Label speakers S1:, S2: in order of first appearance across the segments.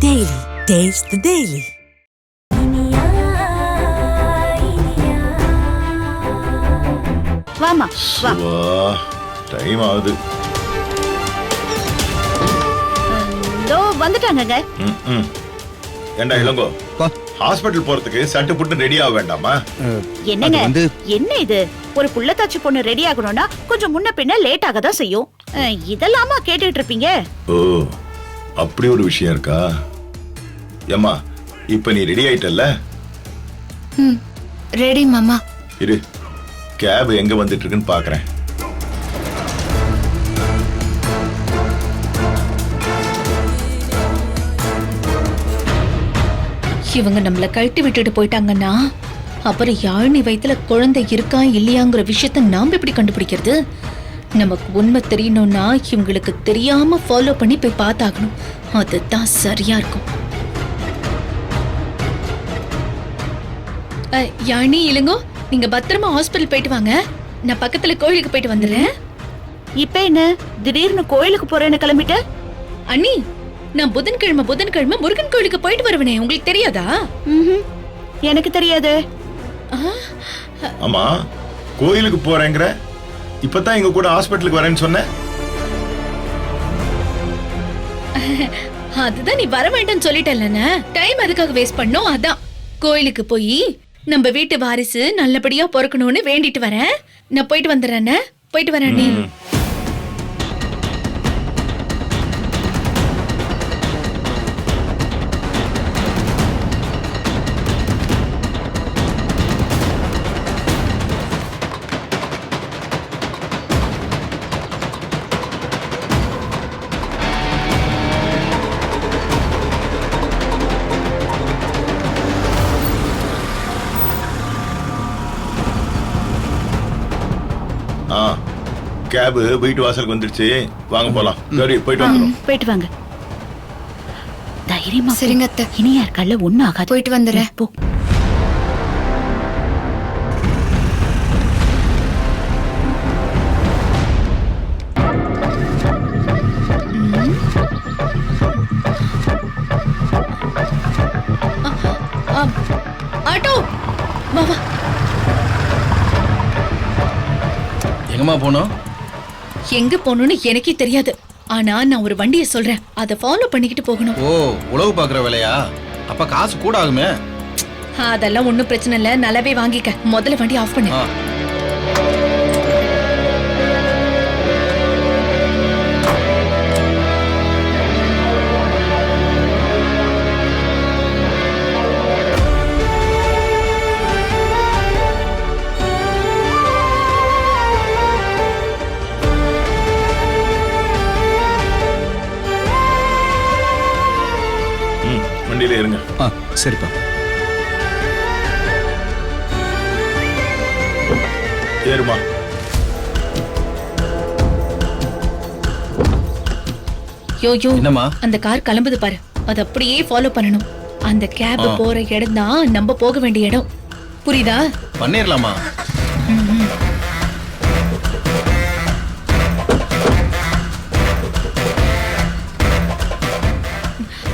S1: Daily. Taste the Daily.
S2: வாமா வா.
S3: Time ஆகுது.
S2: இதோ வந்துட்டாங்கங்க.
S3: ஏண்டா இளங்கோ, ஹாஸ்பிடல் போறதுக்கு சட்டு புட்டு ரெடி ஆக வேண்டாமா?
S2: என்னங்க என்ன இது? ஒரு புள்ளத்தாச்சி பொண்ணு ரெடி ஆகணும்னா கொஞ்சம் முன்ன பின்ன லேட் ஆக தான் செய்யும். இதெல்லாமா கேட்டுட்டு இருப்பீங்க?
S3: ஓ, அப்படி ஒரு விஷயம் இருக்கா? ஏம்மா, இப்ப நீ ரெடி ஆயிட்டல்ல?
S4: ரெடி மாமா.
S3: இரு, கேப் எங்க வந்துட்டு இருக்குன்னு பாக்குறேன்.
S4: இவங்க நம்மள கழட்டி விட்டுட்டு போயிட்டாங்கன்னா அப்புறம் யாழினி வயித்துல குழந்தை இருக்கா இல்லையாங்கிற விஷயத்த நாம எப்படி கண்டுபிடிக்கிறது? நமக்கு உண்மை தெரியணும்னா இவங்களுக்கு தெரியாம ஃபாலோ பண்ணி போய் பார்த்தாகணும். அதுதான் சரியா இருக்கும். யாழினி, இளங்கோ, நீங்க பத்திரமா ஹாஸ்பிட்டல் போயிட்டு வாங்க. நான் பக்கத்துல கோயிலுக்கு போயிட்டு வந்துடுறேன்.
S2: இப்ப என்ன திடீர்னு கோயிலுக்கு போறேன்னு கிளம்பிட்ட?
S4: அண்ணி, நான் புதன்கிழமை முருகன் கோயிலுக்கு போயிட்டு வருவேனே, உங்களுக்கு தெரியாதா?
S2: எனக்கு தெரியாது.
S3: ஆமா, கோயிலுக்கு போறேங்கிற, இப்பதான் எங்க கூட ஹாஸ்பிட்டலுக்கு வரேன்னு சொன்ன.
S4: அதுதான் நீ வர வேண்டாம்னு சொல்லிட்டேன்ல. டைம் அதுக்காக வேஸ்ட் பண்ணோம். அதான் கோயிலுக்கு போய் நம்ம வீட்டு வாரிசு நல்லபடியா பொறுக்கணும்னு வேண்டிட்டு வரேன். நான் போயிட்டு வந்துடுறேன். போயிட்டு வரேன் நீ.
S3: கேப் வீட்டு வாசலுக்கு வந்துருச்சு, வாங்க போலாம். சரி, போயிட்டு வந்துடும்.
S2: போயிட்டு வாங்க. தைரியமா
S4: சரிங்க அத்தை.
S2: இனியா இருக்கல்ல, ஒண்ணும் ஆகாது.
S4: போயிட்டு வந்துடுறேன்.
S2: போ.
S4: ஆட்டோ வா வா.
S5: எங்கம்மா போனோம்?
S4: எங்க போகணும்னு எனக்கே தெரியாது. ஆனா நான் ஒரு வண்டியை சொல்றேன், அதை ஃபாலோ பண்ணிக்கிட்டு போகணும்.
S5: ஓ, உழவு பாக்குற வேலையா? அப்ப காசு கூட ஆகுமே.
S4: அதெல்லாம் ஒண்ணும் பிரச்சனை இல்ல, நல்லாவே வாங்கிக்க. முதல்ல வண்டி ஆஃப் பண்ணு.
S3: வண்டியில இருங்க.
S5: சரிப்பா.
S3: ஏறுமா.
S4: யோயோ,
S5: என்னம்மா?
S4: அந்த கார் கிளம்புது பாரு, அது அப்படியே ஃபாலோ பண்ணணும். அந்த கேப் போற இடம் தான் நம்ம போக வேண்டிய இடம். புரியுதா?
S5: பண்ணிரலாமா?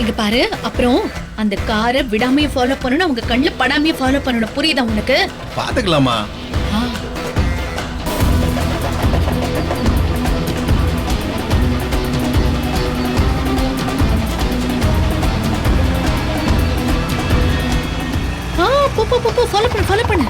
S4: இங்க பாரு, அப்புறம் அந்த காரை விடாமையே ஃபாலோ பண்ணணும், அவங்க கண்ணுல படாமையே ஃபாலோ பண்ணணும். புரியுதா உனக்கு?
S5: பாத்துக்கலாமா?
S4: போ போ போ, ஃபாலோ பண்ணு, ஃபாலோ பண்ணு.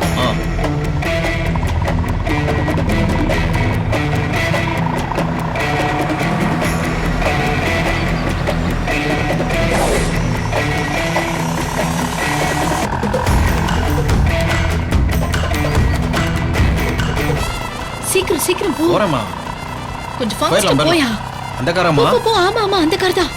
S4: சீக்கிரம் சீக்கிரம் போ.
S5: போறேம்மா.
S4: கொஞ்சம் ஃபாஸ்டா போயா.
S5: அந்த காரமா?
S4: போ போ. ஆமா ஆமா, அந்த கார் தான்.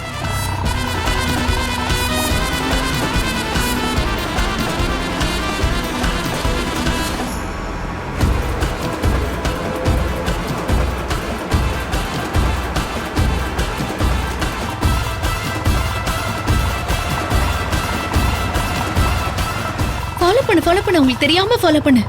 S4: ஃபாலோ பண்ணு, உங்களுக்கு தெரியாம ஃபாலோ பண்ணு.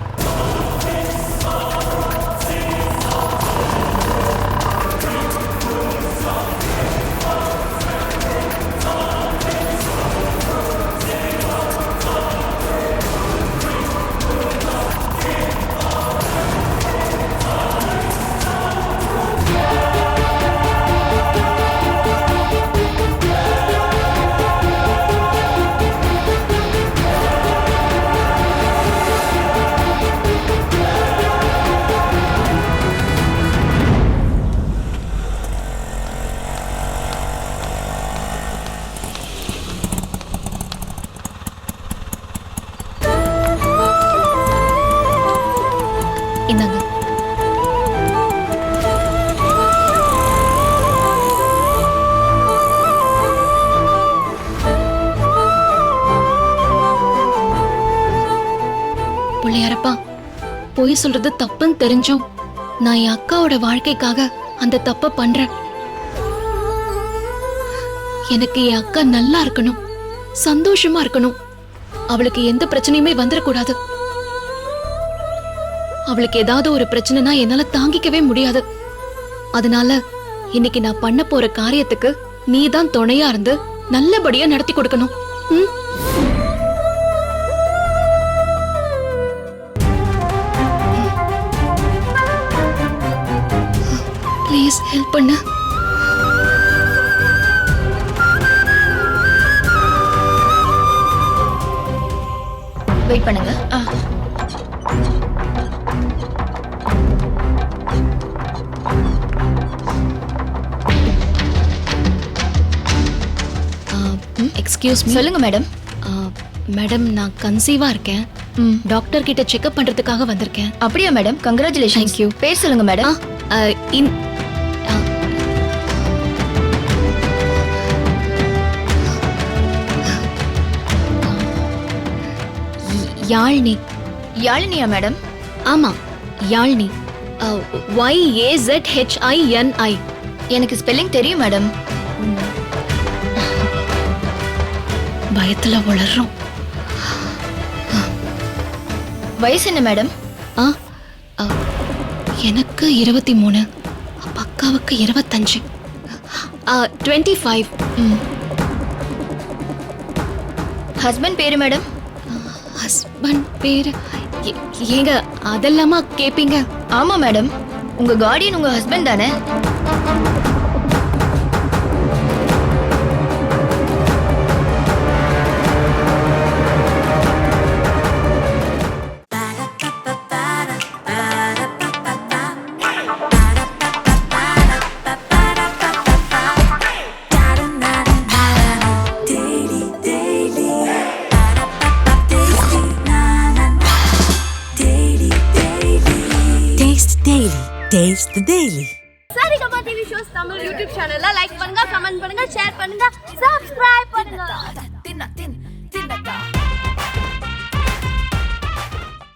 S6: பொய் சொல்றது தப்புன்னு தெரிஞ்சும் நான் என் அக்காவோட வாழ்க்கைக்காக அந்த தப்ப பண்றேன். எனக்கு என் அக்கா நல்லா இருக்கணும், சந்தோஷமா இருக்கணும். அவளுக்கு எந்த பிரச்சனையுமே வந்துடக்கூடாது. அவளுக்கு ஏதாவது ஒரு பிரச்சனைனா என்னால தாங்கிக்கவே முடியாது. அதனால இன்னைக்கு நான் பண்ண போற காரியத்துக்கு நீ தான் துணையா இருந்து நல்லபடியா நடத்தி கொடுக்கணும். ப்ளீஸ் ஹெல்ப் பண்ணு.
S4: வெயிட் பண்ணுங்க.
S6: Excuse me.
S4: சொல்லுங்க மேடம்.
S6: மேடம், நான் கன்சீவா இருக்கேன். டாக்டர் கிட்ட செக்அப் பண்றதுக்காக வந்திருக்கேன்.
S4: அப்படியா மேடம்? கங்க்ராச்சுலேஷன்.
S6: Thank you.
S4: பேர் சொல்லுங்க மேடம்.
S6: யாழ்னி.
S4: யாழினியா மேடம்?
S6: ஆமா, யாழ்னி. YAZHINI.
S4: எனக்கு ஸ்பெல்லிங் தெரியும் மேடம்.
S6: பயத்துல வளர்றோம்.
S4: வயசு என்ன மேடம்?
S6: எனக்கு 23, அக்காவுக்கு 25. 25.
S4: ஹஸ்பண்ட் பேரு மேடம்?
S6: ஹஸ்பண்ட் பேரு ஏங்க அதெல்லாமா கேப்பீங்க?
S4: ஆமா மேடம். உங்க கார்டியன் உங்க ஹஸ்பண்ட் தானே?
S1: Taste the Daily.
S7: Saregama TV shows Tamil YouTube சேனல்ல லைக் பண்ணுங்க, கமெண்ட் பண்ணுங்க, ஷேர் பண்ணுங்க, சப்ஸ்கிரைப் பண்ணுங்க.